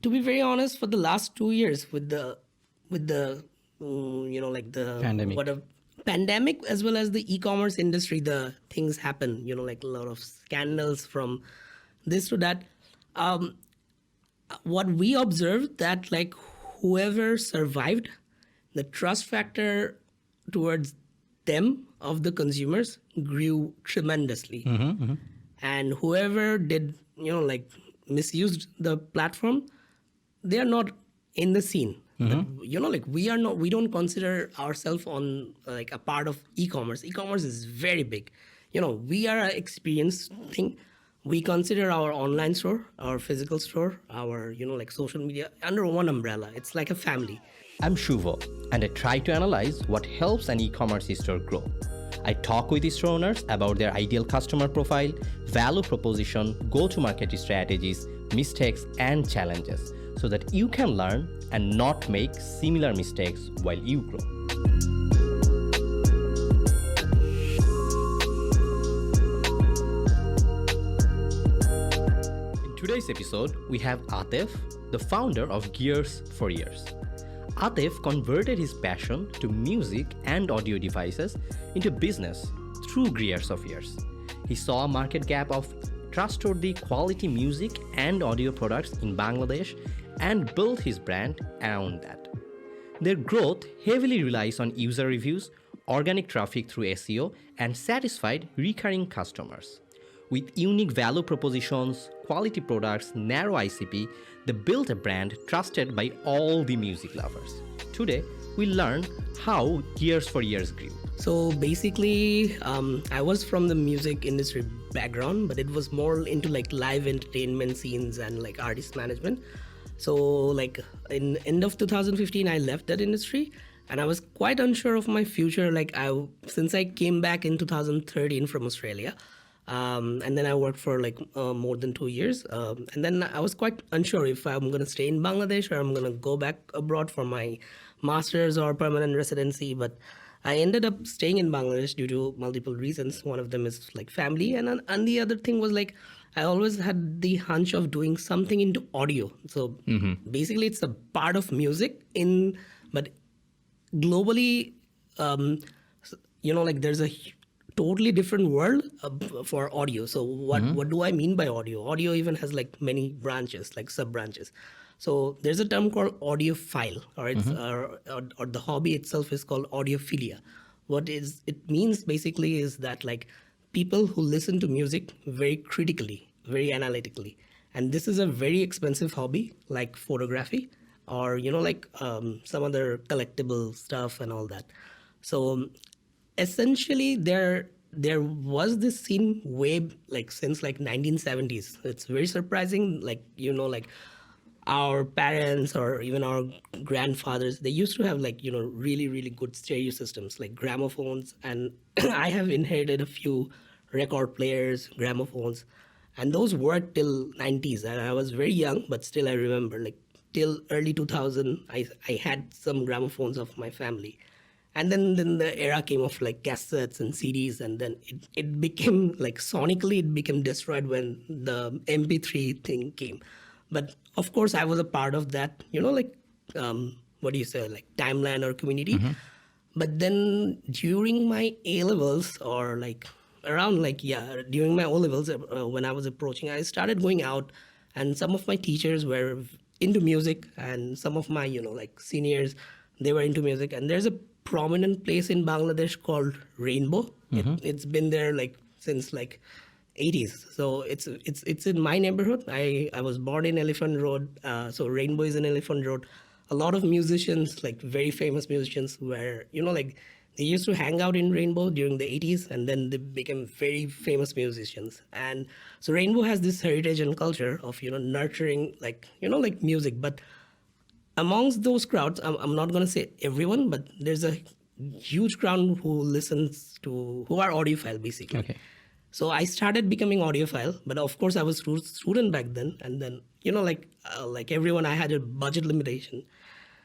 To be very honest, for the last 2 years with the like the Pandemic. what a pandemic as well as the e-commerce industry, the things happen, like a lot of scandals from this to that. Um, what we observed that like whoever survived, the trust factor towards them of the consumers grew tremendously. And whoever did like misused the platform, they are not in the scene. But like we don't consider ourselves on like a part of e-commerce is very big. We are an experienced thing. We consider our online store, our physical store, our like social media under one umbrella. It's like a family. I'm Shuvo, and I try to analyze what helps an e-commerce store grow. I talk with store owners about their ideal customer profile, value proposition, go-to-market strategies, mistakes, and challenges, so that you can learn and not make similar mistakes while you grow. In today's episode, we have Atef, the founder of Gears for Years. Atef converted his passion to music and audio devices into business through Gears of Years. He saw a market gap of trustworthy quality music and audio products in Bangladesh and built his brand around that. Their growth heavily relies on user reviews, organic traffic through SEO, and satisfied recurring customers. With unique value propositions, quality products, narrow ICP, they built a brand trusted by all the music lovers. Today, we learn how Gears for Years grew. So basically, I was from the music industry background, but it was more into like live entertainment scenes and like artist management. So like in end of 2015, I left that industry and I was quite unsure of my future. Like since I came back in 2013 from Australia, and then I worked for like more than 2 years. And then I was quite unsure if I'm going to stay in Bangladesh or I'm going to go back abroad for my master's or permanent residency. But I ended up staying in Bangladesh due to multiple reasons. One of them is like family. And the other thing was like, I always had the hunch of doing something into audio. So basically it's a part of music but globally, like there's a totally different world for audio. So what do I mean by audio? Audio even has like many branches, like sub branches. So there's a term called audiophile, or it's or the hobby itself is called audiophilia. What it means basically is that like people who listen to music very critically, very analytically, and this is a very expensive hobby like photography or like some other collectible stuff and all that. So essentially there was this scene way like since like 1970s. It's very surprising, like like our parents or even our grandfathers, they used to have like really really good stereo systems like gramophones, and I have inherited a few record players, gramophones, and those worked till 90s, and I was very young, but still I remember like till early 2000 I had some gramophones of my family. And then the era came of like cassettes and CDs, and then it became like sonically it became destroyed when the MP3 thing came. But of course I was a part of that, like what do you say, like timeline or community. But then during my A-levels or like around like during my O-levels, when I was approaching, I started going out, and some of my teachers were into music, and some of my like seniors, they were into music. And there's a prominent place in Bangladesh called Rainbow. It's been there like since like 80s. So it's in my neighborhood. I was born in Elephant Road. So Rainbow is in Elephant Road. A lot of musicians, like very famous musicians, were like they used to hang out in Rainbow during the 80s, and then they became very famous musicians. And so Rainbow has this heritage and culture of nurturing like like music. But amongst those crowds, I'm not going to say everyone, but there's a huge crowd who are audiophile basically. Okay. So I started becoming audiophile, but of course I was student back then, and then like everyone, I had a budget limitation.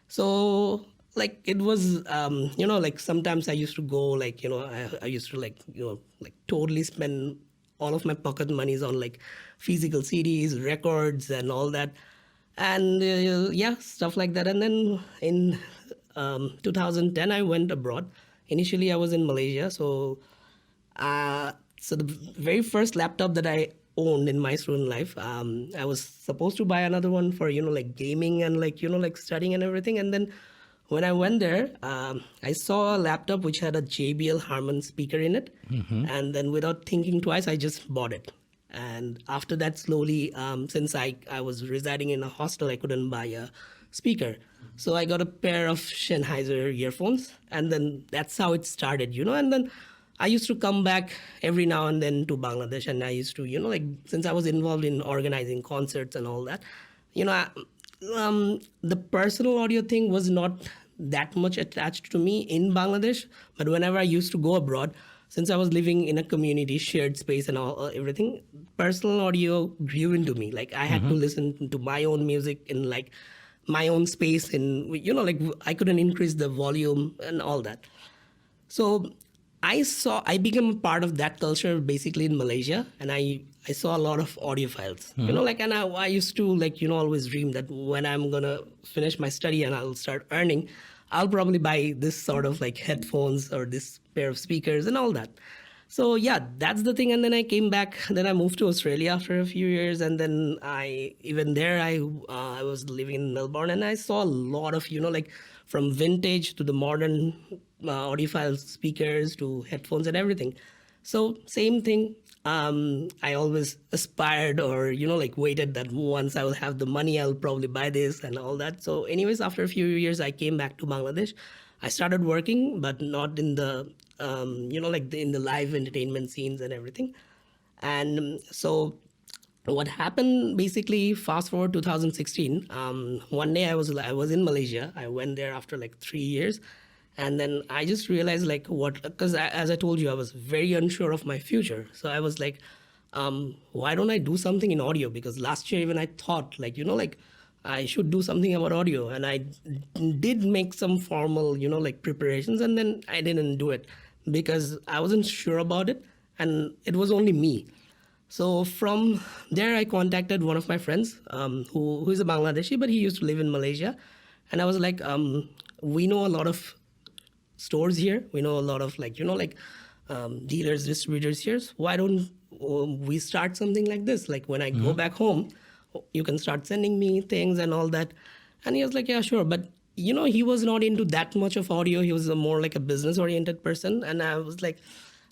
So like it was like sometimes I used to go like I used to like like totally spend all of my pocket monies on like physical CDs, records, and all that. and yeah, stuff like that. And then in 2010, I went abroad. Initially, I was in Malaysia. So the very first laptop that I owned in my student life, I was supposed to buy another one for like gaming and like like studying and everything. And then when I went there, I saw a laptop which had a JBL Harman speaker in it, and then without thinking twice, I just bought it. And after that, slowly, since I was residing in a hostel, I couldn't buy a speaker. So I got a pair of Sennheiser earphones, and then that's how it started, And then I used to come back every now and then to Bangladesh, and I used to, like, since I was involved in organizing concerts and all that, the personal audio thing was not that much attached to me in Bangladesh. But whenever I used to go abroad, since I was living in a community, shared space and all everything, personal audio grew into me. Like I had to listen to my own music in like my own space, and like I couldn't increase the volume and all that. So I became a part of that culture basically in Malaysia, and I saw a lot of audiophiles, like, and I used to like, always dream that when I'm gonna finish my study and I'll start earning, I'll probably buy this sort of like headphones or this pair of speakers and all that. So yeah, that's the thing. And then I came back. Then I moved to Australia after a few years, and then I was living in Melbourne, and I saw a lot of like from vintage to the modern audiophile speakers to headphones and everything. So same thing. I always aspired or like waited that once I will have the money, I'll probably buy this and all that. So anyways, after a few years, I came back to Bangladesh. I started working, but not in the in the live entertainment scenes and everything. And so what happened basically, fast forward 2016, one day I was in Malaysia. I went there after like 3 years, and then I just realized like because as I told you, I was very unsure of my future. So I was like, why don't I do something in audio? Because last year even I thought like like I should do something about audio, and I did make some formal like preparations, and then I didn't do it because I wasn't sure about it, and it was only me. So from there, I contacted one of my friends who is a Bangladeshi, but he used to live in Malaysia. And I was like, we know a lot of stores here. We know a lot of like, dealers, distributors here. So why don't we start something like this? Like when I go back home, you can start sending me things and all that. And he was like, yeah, sure. But, he was not into that much of audio. He was more like a business oriented person. And I was like,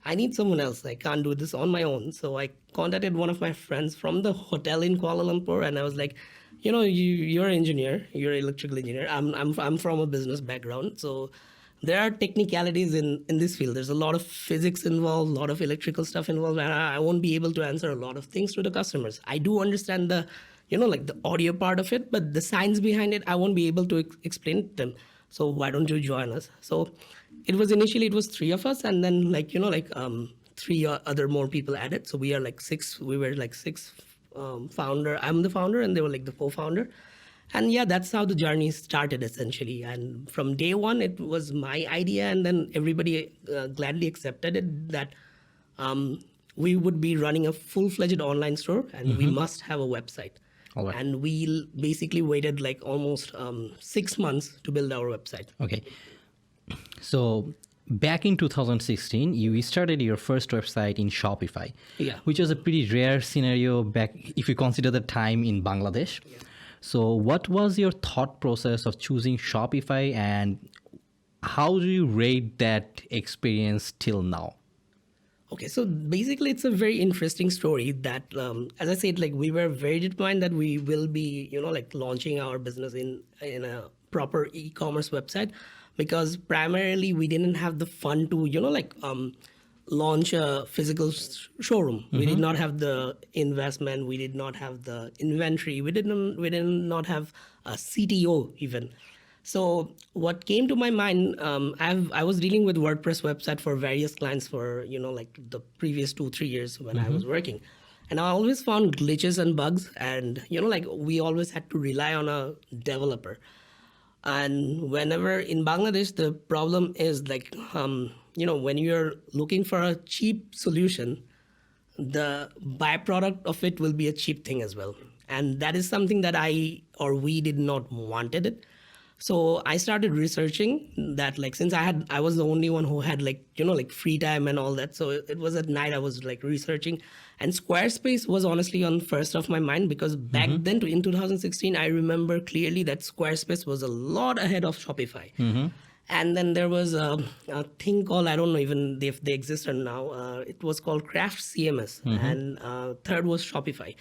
I need someone else. I can't do this on my own. So I contacted one of my friends from the hotel in Kuala Lumpur, and I was like, you're an engineer, you're an electrical engineer. I'm from a business background, so there are technicalities in this field. There's a lot of physics involved, a lot of electrical stuff involved, and I won't be able to answer a lot of things to the customers. I do understand the like the audio part of it, but the science behind it, I won't be able to explain it to them. So why don't you join us? So it was 3 of us, and then three other more people added. So we are like six. We were like six founder. I'm the founder, and they were like the co-founder. And yeah, that's how the journey started essentially. And from day one, it was my idea, and then everybody gladly accepted it that we would be running a full-fledged online store, and we must have a website. All right. And we basically waited like almost 6 months to build our website. Okay. So back in 2016, you started your first website in Shopify, which was a pretty rare scenario back if you consider the time in Bangladesh. Yeah. So what was your thought process of choosing Shopify, and how do you rate that experience till now? Okay, so basically it's a very interesting story that, as I said, like we were very determined that we will be, like launching our business in a proper e-commerce website, because primarily we didn't have the fund to, launch a physical showroom. We did not have the investment. We did not have the inventory. We did not have a CTO even. So what came to my mind, I was dealing with WordPress website for various clients for, like the previous 2-3 years when I was working. And I always found glitches and bugs, and, like we always had to rely on a developer. And whenever in Bangladesh, the problem is like, when you're looking for a cheap solution, the byproduct of it will be a cheap thing as well. And that is something that we did not wanted it. So I started researching that, like, since I was the only one who had, like, like free time and all that. So it was at night I was like researching, and Squarespace was honestly on first of my mind, because back then in 2016, I remember clearly that Squarespace was a lot ahead of Shopify. And then there was a thing called, I don't know even if they exist or now. It was called Craft CMS, and third was Shopify.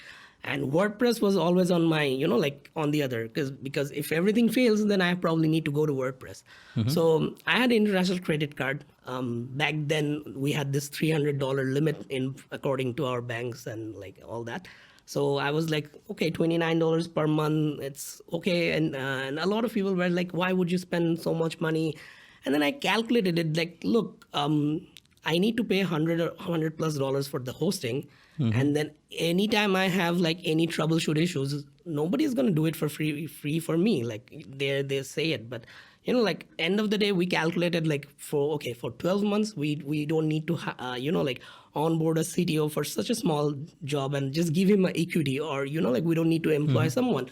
And WordPress was always on my, like on the other, because if everything fails, then I probably need to go to WordPress. So I had an international credit card. Back then we had this $300 limit according to our banks and like all that. So I was like, okay, $29 per month, it's okay. And a lot of people were like, why would you spend so much money? And then I calculated it, like, look, I need to pay $100 plus for the hosting. And then anytime I have like any troubleshoot issues, nobody's going to do it for free for me. Like they say it, but like end of the day, we calculated like for 12 months, we don't need to, like onboard a CTO for such a small job and just give him an equity, or, like we don't need to employ someone.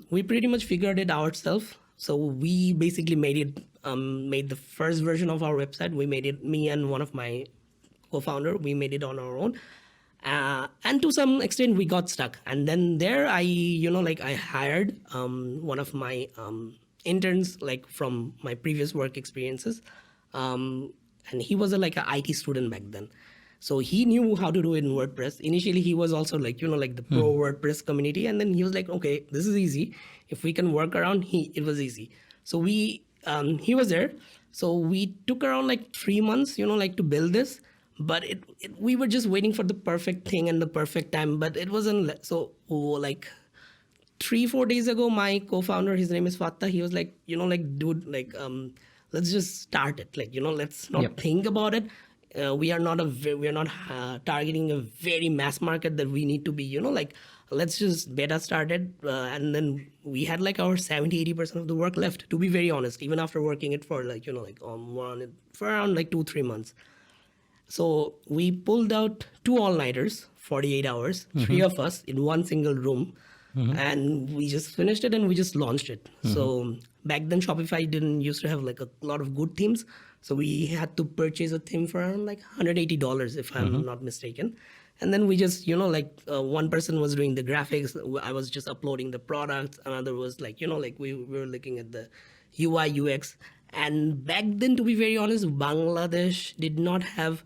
We pretty much figured it ourselves. So we basically made the first version of our website. We made it, me and one of my co-founder, we made it on our own. And to some extent we got stuck. And then there I hired one of my interns, like from my previous work experiences. And he was like an IT student back then. So he knew how to do it in WordPress. Initially, he was also like, like the pro WordPress community. And then he was like, okay, this is easy. If we can work around, it was easy. So he was there. So we took around like 3 months, like to build this. But we were just waiting for the perfect thing and the perfect time. But it wasn't so, like 3-4 days ago, my co-founder, his name is Fatah, he was like, dude, like, let's just start it. Like, let's not think about it. We are not targeting a very mass market that we need to be, like, let's just beta started. And then we had like our 70-80% of the work left, to be very honest, even after working it for like, for around like 2-3 months. So we pulled out 2 all-nighters, 48 hours, 3 of us in one single room. And we just finished it and we just launched it. So back then Shopify didn't used to have like a lot of good themes. So we had to purchase a theme for around like $180 if I'm not mistaken. And then we just, one person was doing the graphics. I was just uploading the products. Another was like, like we were looking at the UI, UX. And back then, to be very honest, Bangladesh did not have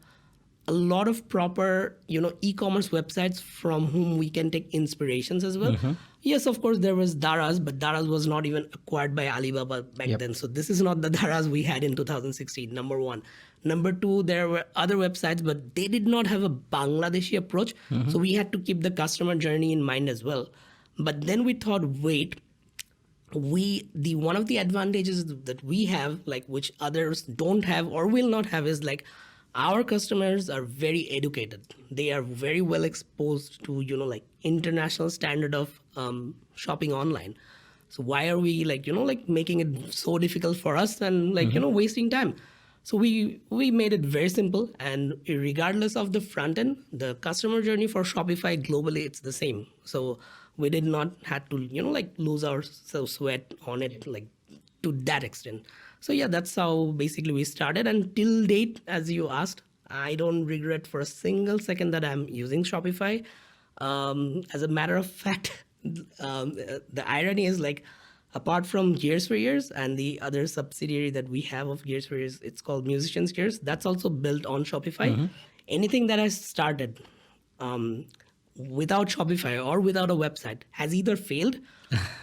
a lot of proper, e-commerce websites from whom we can take inspirations as well. Yes, of course, there was Daraz, but Daraz was not even acquired by Alibaba back then. So this is not the Daraz we had in 2016, number one. Number two, there were other websites, but they did not have a Bangladeshi approach. So we had to keep the customer journey in mind as well. But then we thought, wait, one of the advantages that we have, like which others don't have or will not have, is like our customers are very educated. They are very well exposed to, like international standard of shopping online. So why are we like, making it so difficult for us and like, wasting time? So we made it very simple, and regardless of the front end, the customer journey for Shopify globally, it's the same. So we did not have to, like lose our sweat on it, like to that extent. So yeah, that's how basically we started. And till date, as you asked, I don't regret for a single second that I'm using Shopify. As a matter of fact, the irony is like, apart from Gears for Years and the other subsidiary that we have of Gears for Years, it's called Musicians Gears. That's also built on Shopify. Anything that I started without Shopify or without a website has either failed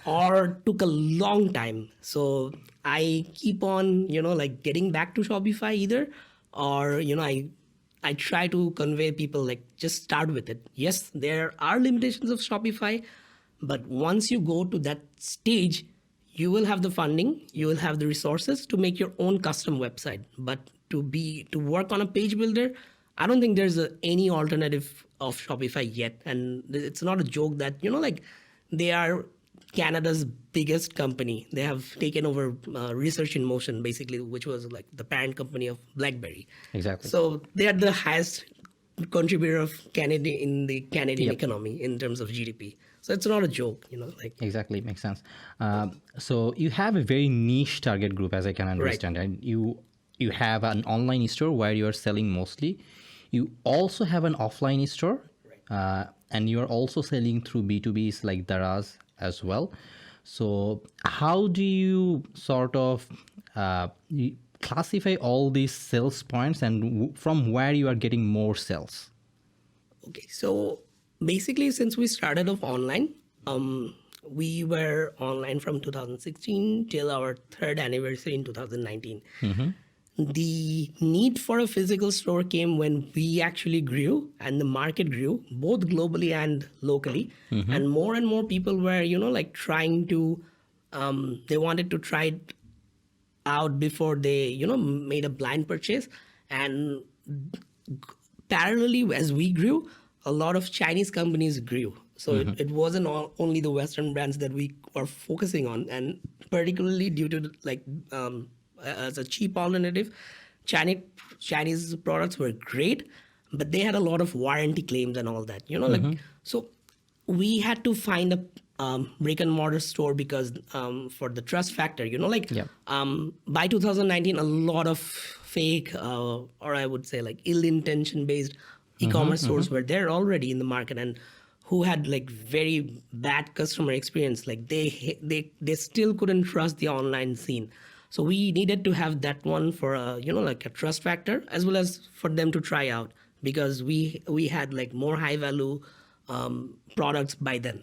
or took a long time. So I keep on, like getting back to Shopify either, or, I try to convey people like just start with it. Yes, there are limitations of Shopify, but once you go to that stage, you will have the funding, you will have the resources to make your own custom website. But to work on a page builder, I don't think there's any alternative of Shopify yet. And it's not a joke that, like they are Canada's biggest company. They have taken over Research in Motion, basically, which was like the parent company of BlackBerry. Exactly. So they are the highest contributor of Canada in the Canadian economy in terms of GDP. So it's not a joke, like. Exactly, makes sense. So you have a very niche target group, as I can understand, and you have an online store where you are selling mostly. You also have an offline store, and you are also selling through B2Bs like Daraz as well. So how do you sort of classify all these sales points, and from where you are getting more sales? Okay, so basically, since we started off online, we were online from 2016 till our third anniversary in 2019. The need for a physical store came when we actually grew and the market grew, both globally and locally. And more people were, like trying to, they wanted to try it out before they, made a blind purchase. And parallelly, as we grew, a lot of Chinese companies grew. So it wasn't only the Western brands that we were focusing on, and particularly due to as a cheap alternative, Chinese products were great, but they had a lot of warranty claims and all that. Like, so we had to find a brick and mortar store because for the trust factor, by 2019, a lot of fake or I would say like ill-intention based e-commerce stores were there already in the market, and who had like very bad customer experience. Like they still couldn't trust the online scene. So we needed to have that one for like a trust factor, as well as for them to try out, because we had like more high value products by then.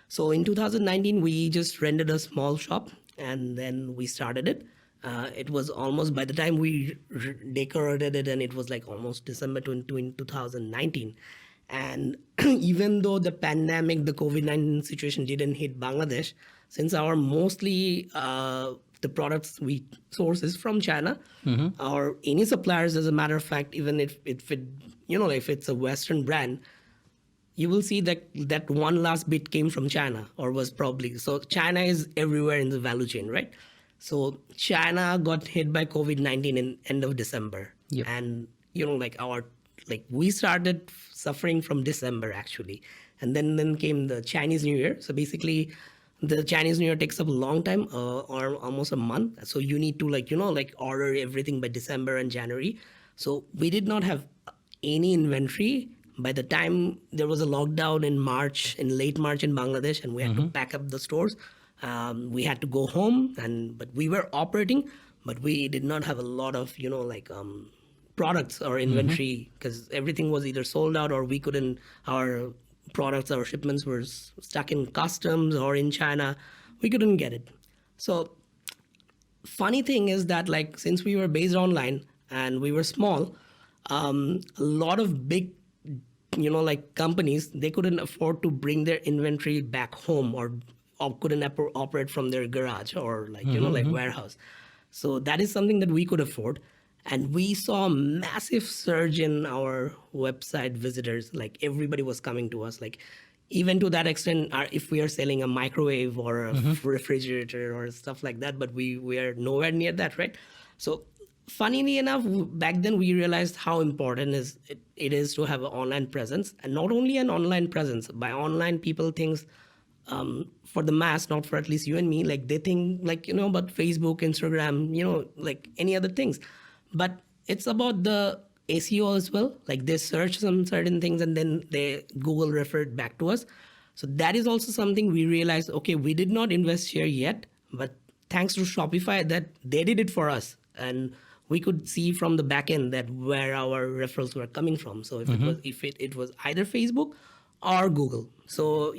So in 2019, we just rented a small shop and then we started it. It was almost, by the time we decorated it, and it was like almost December 2019. And even though the pandemic, the COVID-19 situation didn't hit Bangladesh, since our mostly the products we source is from China, or any suppliers, as a matter of fact, even if it's a Western brand, you will see that one last bit came from China, or was probably. So China is everywhere in the value chain, right? So China got hit by COVID-19 in end of December. Yep. And, we started suffering from December actually. And then came the Chinese New Year. So basically the Chinese New Year takes up a long time, or almost a month. So you need to order everything by December and January. So we did not have any inventory by the time there was a lockdown in late March in Bangladesh, and we had to pack up the stores. We had to go home, but we were operating, but we did not have a lot of products or inventory, because everything was either sold out or we couldn't. Our products, our shipments were stuck in customs or in China. We couldn't get it. So funny thing is that since we were based online and we were small, a lot of big companies, they couldn't afford to bring their inventory back home, or couldn't operate from their garage or warehouse. So that is something that we could afford. And we saw a massive surge in our website visitors. Like everybody was coming to us, even to that extent, if we are selling a microwave or a refrigerator or stuff like that, but we are nowhere near that, right? So funnily enough, back then we realized how important it is to have an online presence, and not only an online presence. By online, people think for the mass, not for at least you and me. They think about Facebook, Instagram, any other things. But it's about the SEO as well. They search some certain things and then they Google referred back to us. So that is also something we realized, okay, we did not invest here yet, but thanks to Shopify, that they did it for us. And we could see from the back end that where our referrals were coming from. So if it was either Facebook or Google. So,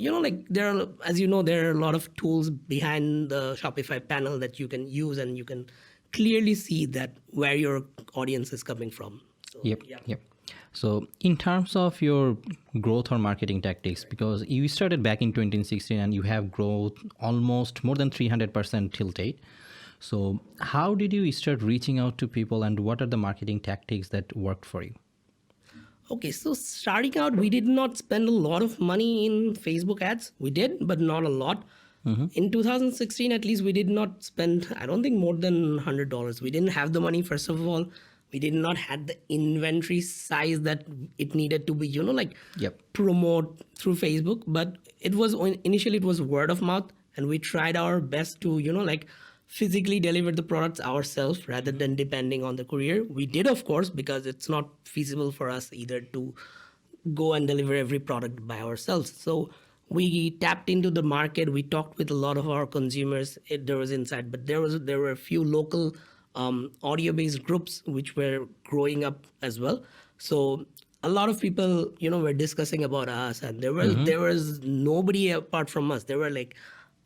there are, as there are a lot of tools behind the Shopify panel that you can use, and you can clearly see that where your audience is coming from. So, Yep. So in terms of your growth or marketing tactics, because you started back in 2016 and you have growth almost more than 300% till date. So how did you start reaching out to people, and what are the marketing tactics that worked for you? Okay, so starting out, we did not spend a lot of money in Facebook ads. We did, but not a lot. In 2016, at least, we did not spend, I don't think, more than $100. We didn't have the money, first of all. We did not have the inventory size that it needed to be, Yep. promote through Facebook. But initially it was word of mouth, and we tried our best to, physically deliver the products ourselves rather than depending on the courier. We did, of course, because it's not feasible for us either to go and deliver every product by ourselves. So we tapped into the market. We talked with a lot of our consumers. There was insight, but there were a few local audio-based groups which were growing up as well. So a lot of people, were discussing about us, and there was nobody apart from us. There were like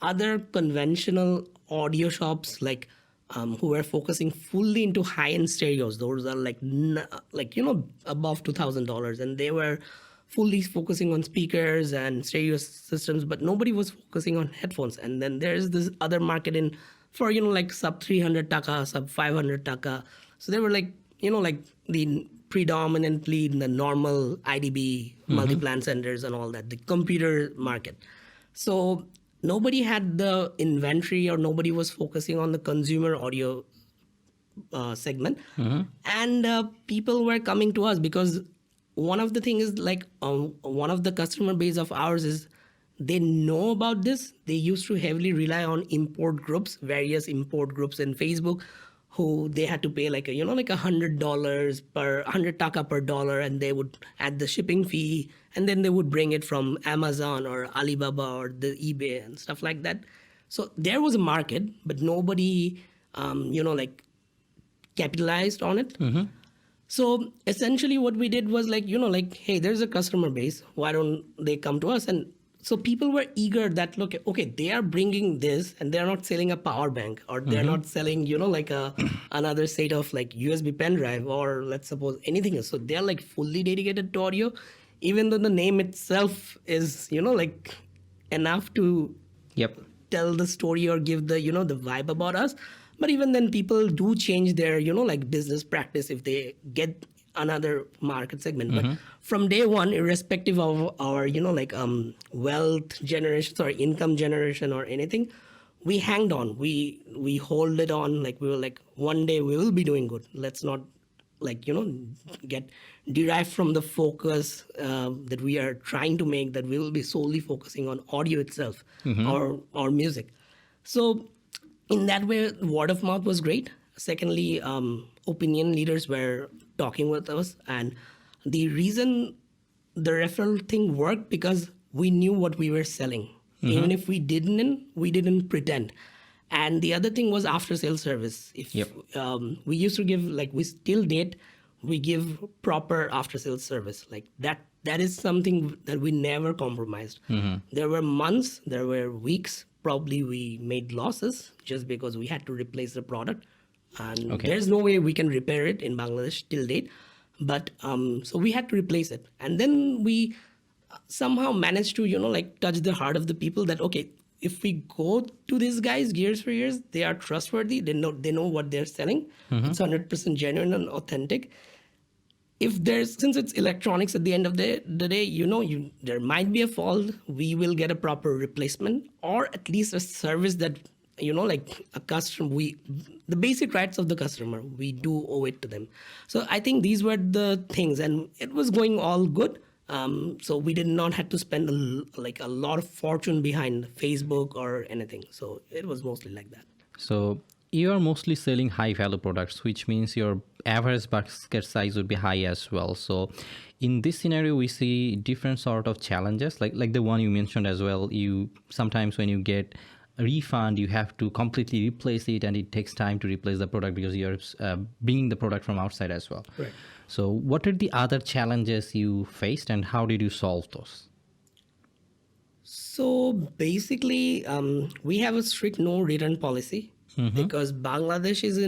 other conventional audio shops who were focusing fully into high-end stereos. Those are above $2,000, and they were fully focusing on speakers and stereo systems, but nobody was focusing on headphones. And then there's this other market for sub 300 taka, sub 500 taka. So they were the predominantly the normal IDB multi-plan centers and all that, the computer market. So nobody had the inventory, or nobody was focusing on the consumer audio segment. And people were coming to us because one of the things is one of the customer base of ours is they know about this. They used to heavily rely on import groups, various import groups in Facebook, who they had to pay $100 per 100 taka per dollar, and they would add the shipping fee, and then they would bring it from Amazon or Alibaba or the eBay and stuff like that. So there was a market, but nobody capitalized on it. So essentially what we did was hey, there's a customer base. Why don't they come to us? And so people were eager that, look, okay, they are bringing this, and they're not selling a power bank, or they're not selling, another set of USB pen drive, or let's suppose anything else. So they're fully dedicated to audio, even though the name itself is, enough to tell the story or give the, the vibe about us. But even then, people do change their, business practice if they get another market segment. But from day one, irrespective of our, wealth generation, income generation or anything, we hanged on. We hold it on. We were one day we will be doing good. Let's not get derived from the focus that we are trying to make, that we will be solely focusing on audio itself or music. So in that way, word of mouth was great. Secondly, opinion leaders were talking with us. And the reason the referral thing worked, because we knew what we were selling. Even if we didn't pretend. And the other thing was after sales service. We used to give, we still did, we give proper after sales service. That is something that we never compromised. There were months, there were weeks, probably we made losses just because we had to replace the product. And there's no way we can repair it in Bangladesh till date. But so we had to replace it. And then we somehow managed to, touch the heart of the people that, okay, if we go to these guys, Gears for Years, they are trustworthy. They know what they're selling. It's 100% genuine and authentic. Since it's electronics at the end of the day, there might be a fault. We will get a proper replacement, or at least a service that, a customer, the basic rights of the customer, we do owe it to them. So I think these were the things, and it was going all good. So we did not have to spend a lot of fortune behind Facebook or anything. So it was mostly like that. So you are mostly selling high value products, which means your average basket size would be high as well. So in this scenario, we see different sort of challenges, like the one you mentioned as well. You sometimes when you get a refund, you have to completely replace it, and it takes time to replace the product because you're bringing the product from outside as well. Right. So what are the other challenges you faced, and how did you solve those? So basically, we have a strict no return policy because Bangladesh is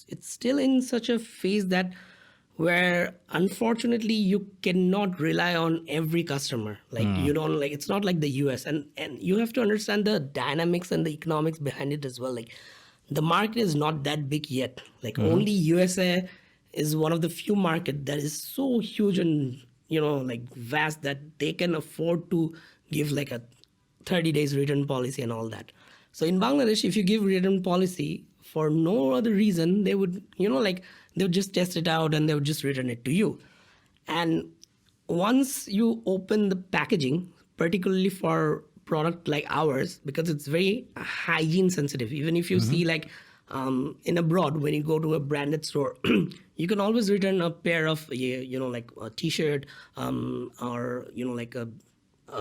it's still in such a phase that where unfortunately you cannot rely on every customer. It's not like the US, and you have to understand the dynamics and the economics behind it as well. The market is not that big yet. Only USA is one of the few markets that is so huge and vast that they can afford to give a 30 days return policy and all that. So in Bangladesh, if you give return policy for no other reason, they would they would just test it out and they would just return it to you. And once you open the packaging, particularly for product like ours, because it's very hygiene sensitive, even if you see like in abroad, when you go to a branded store, you can always return a pair of, like a t-shirt or, like a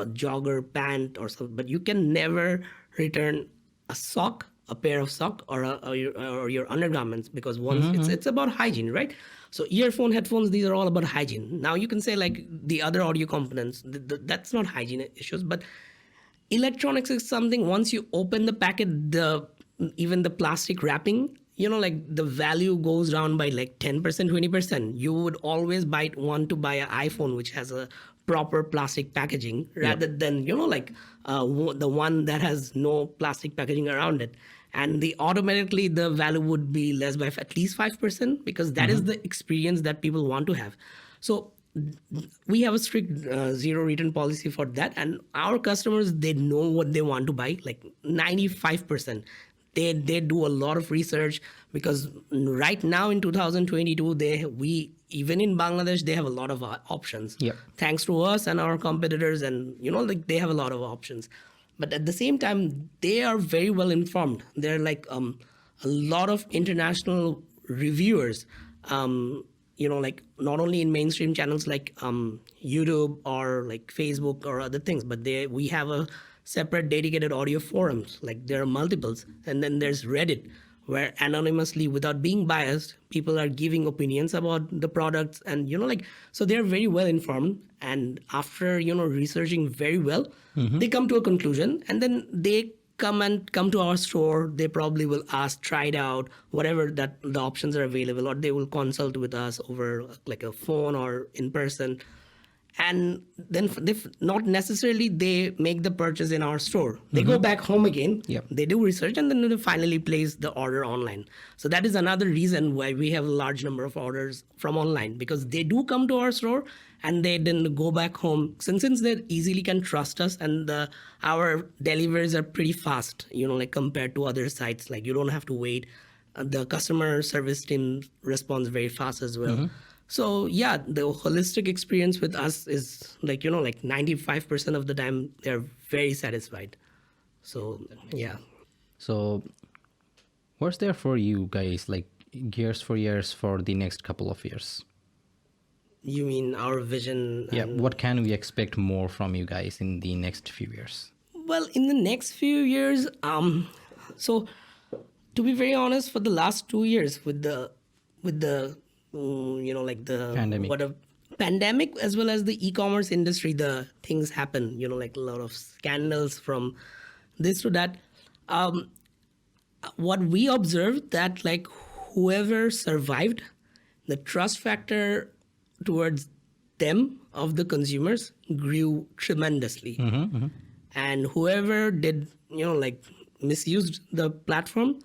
jogger pant or something, but you can never return a sock, a pair of sock, or your undergarments, because once it's about hygiene, right? So earphone, headphones, these are all about hygiene. Now you can say like the other audio components, that's not hygiene issues, but electronics is something, once you open the packet, even the plastic wrapping, like the value goes down by like 10%, 20%. You would always want to buy an iPhone which has a proper plastic packaging rather than, like the one that has no plastic packaging around it. And automatically the value would be less by at least 5%, because that is the experience that people want to have. So we have a strict zero return policy for that, and our customers, they know what they want to buy, like 95%. They do a lot of research, because right now in 2022, we even in Bangladesh, they have a lot of options. Thanks to us and our competitors, and like they have a lot of options. But at the same time, they are very well informed. They're like a lot of international reviewers, like not only in mainstream channels like YouTube or like Facebook or other things, but we have a separate dedicated audio forums. Like there are multiples. And then there's Reddit, where anonymously, without being biased, people are giving opinions about the products. And, so they're very well informed. And after, researching very well, they come to a conclusion, and then they come to our store. They probably will ask, try it out, whatever that the options are available, or they will consult with us over like a phone or in person. And then not necessarily they make the purchase in our store. They go back home again, they do research, and then they finally place the order online. So that is another reason why we have a large number of orders from online, because they do come to our store and they then go back home. Since they easily can trust us, and our deliveries are pretty fast, like compared to other sites. Like you don't have to wait. The customer service team responds very fast as well. So yeah, the holistic experience with us is like, like 95% of the time they're very satisfied. So yeah. So what's there for you guys, like Gears for Years for the next couple of years? You mean our vision? Yeah, what can we expect more from you guys in the next few years? Well, in the next few years, so to be very honest, for the last 2 years with the like the pandemic, as well as the e-commerce industry, the things happen, like a lot of scandals from this to that. What we observed, that like whoever survived, the trust factor towards them of the consumers grew tremendously. And whoever did, like misused the platform,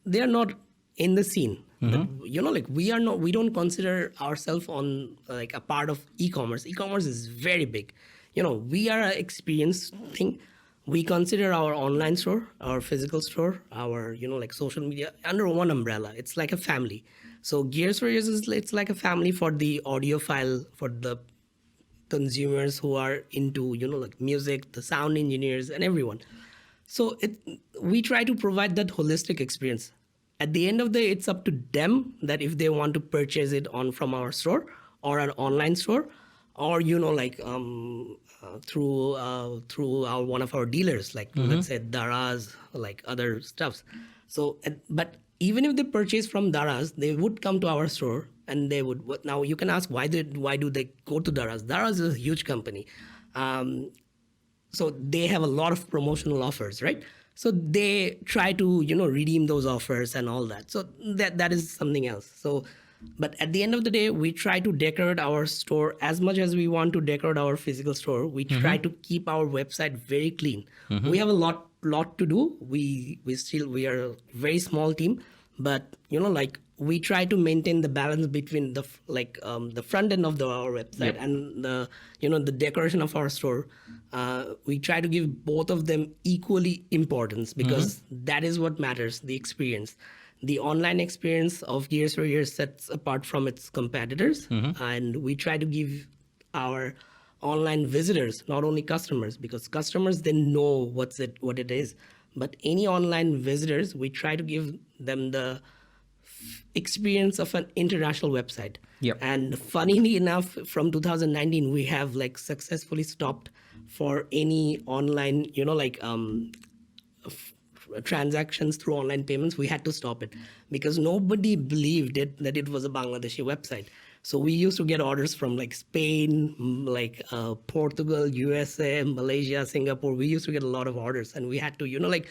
they are not in the scene. But, like we don't consider ourselves on like a part of e-commerce. E-commerce is very big. We are an experienced thing. We consider our online store, our physical store, our, like social media under one umbrella. It's like a family. So Gears for Years it's like a family for the audiophile, for the consumers who are into, like music, the sound engineers and everyone. So we try to provide that holistic experience. At the end of the day, it's up to them that if they want to purchase it from our store or an online store, or like through one of our dealers, like let's say Daraz, like other stuffs. So, but even if they purchase from Daraz, they would come to our store, and they would. Now you can ask why do they go to Daraz? Daraz is a huge company, so they have a lot of promotional offers, right? So they try to, redeem those offers and all that. So that is something else. So, but at the end of the day, we try to decorate our store as much as we want to decorate our physical store. We try to keep our website very clean. We have a lot to do. We are a very small team, but like we try to maintain the balance between the front end of our website and the decoration of our store. We try to give both of them equally importance, because that is what matters, the experience. the online experience of Gears for Years sets apart from its competitors. And we try to give our online visitors, not only customers, because customers, they know what it is. But any online visitors, we try to give them the experience of an international website. Yep. And funnily enough, from 2019, we have like successfully stopped for any online, transactions through online payments. We had to stop it because nobody believed it that it was a Bangladeshi website. So we used to get orders from like Spain, like Portugal, USA, Malaysia, Singapore. We used to get a lot of orders, and we had to,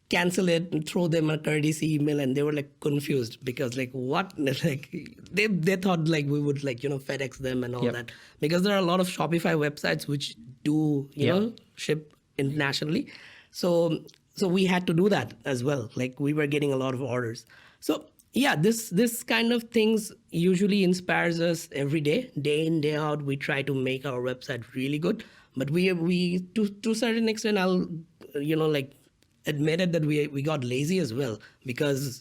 cancel it and throw them a courtesy email, and they were like confused because like what, like they thought like we would like FedEx them and all Yep. that, because there are a lot of Shopify websites which do ship internationally. So we had to do that as well. Like we were getting a lot of orders. So yeah, this kind of things usually inspires us every day in, day out. We try to make our website really good, but we to a certain extent, I'll admitted that we got lazy as well, because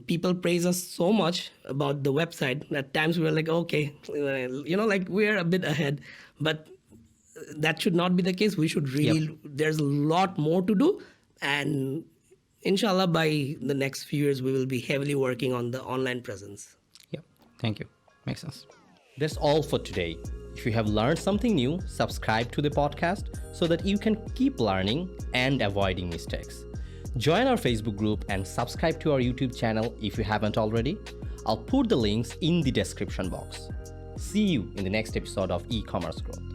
people praise us so much about the website. At times we were like, okay, we're a bit ahead, but that should not be the case. We should really, there's a lot more to do, and inshallah by the next few years we will be heavily working on the online presence. Yeah, thank you. Makes sense. That's all for today. If you have learned something new, subscribe to the podcast so that you can keep learning and avoiding mistakes. Join our Facebook group and subscribe to our YouTube channel if you haven't already. I'll put the links in the description box. See you in the next episode of e-commerce growth.